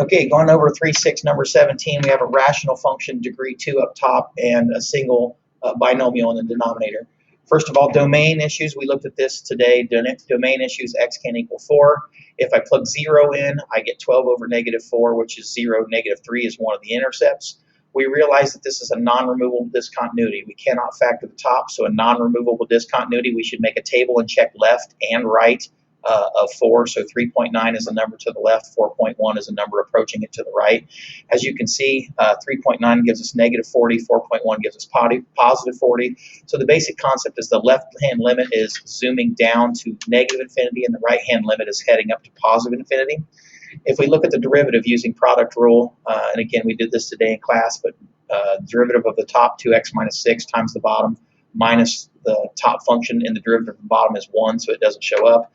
Okay, going over 3.6, number 17, we have a rational function, degree 2 up top, and a single binomial in the denominator. First of all, domain issues. We looked at this today. Domain issues, x can equal 4. If I plug 0 in, I get 12 over negative 4, which is 0. Negative 3 is one of the intercepts. We realize that this is a non-removable discontinuity. We cannot factor the top, so a non-removable discontinuity, we should make a table and check left and right of 4. So 3.9 is a number to the left, 4.1 is a number approaching it to the right. As you can see, 3.9 gives us negative 40, 4.1 gives us positive 40. So the basic concept is the left-hand limit is zooming down to negative infinity, and the right-hand limit is heading up to positive infinity. If we look at the derivative using product rule, and again, we did this today in class, but derivative of the top, 2x minus 6 times the bottom minus the top function, and the derivative of the bottom is 1, so it doesn't show up.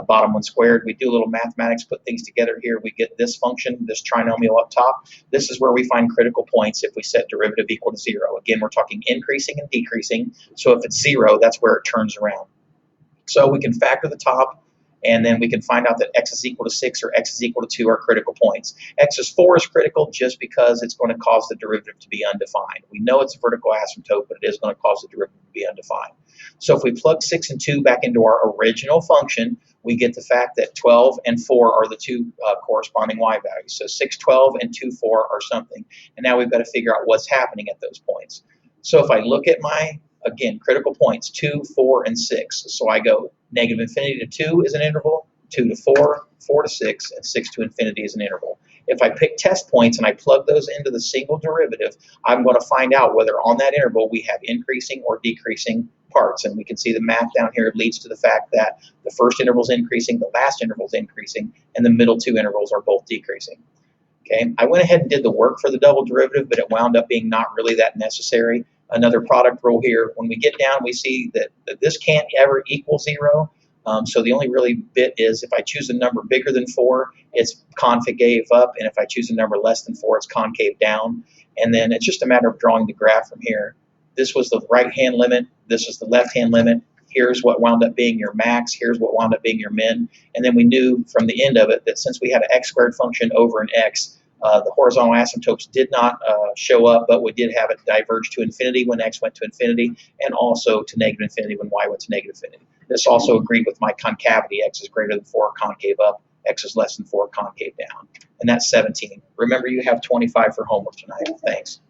Bottom 1 squared. We do a little mathematics, put things together here. We get this function, this trinomial up top. This is where we find critical points if we set derivative equal to 0. Again, we're talking increasing and decreasing. So if it's 0, that's where it turns around. So we can factor the top, and then we can find out that x is equal to 6 or x is equal to 2 are critical points. X is 4 is critical just because it's going to cause the derivative to be undefined. We know it's a vertical asymptote, but it is going to cause the derivative to be undefined. So if we plug 6 and 2 back into our original function, we get the fact that 12 and 4 are the two corresponding y values. So 6, 12 and 2, 4 are something. And now we've got to figure out what's happening at those points. So if I look at my, again, critical points, 2, 4, and 6. So I go negative infinity to 2 is an interval, 2 to 4, 4 to 6, and 6 to infinity is an interval. If I pick test points and I plug those into the single derivative, I'm going to find out whether on that interval we have increasing or decreasing parts. And we can see the math down here leads to the fact that the first interval is increasing, the last interval is increasing, and the middle two intervals are both decreasing. Okay, I went ahead and did the work for the double derivative, but it wound up being not really that necessary. Another product rule here, when we get down, we see that this can't ever equal 0. So the only really bit is if I choose a number bigger than 4, it's concave up, and if I choose a number less than 4, it's concave down. And then it's just a matter of drawing the graph from here. This was the right-hand limit. This is the left-hand limit. Here's what wound up being your max. Here's what wound up being your min. And then we knew from the end of it that since we had an x squared function over an x, the horizontal asymptotes did not show up, but we did have it diverge to infinity when x went to infinity, and also to negative infinity when y went to negative infinity. This also agreed with my concavity. X is greater than 4, concave up. X is less than 4, concave down. And that's 17. Remember, you have 25 for homework tonight. Thanks.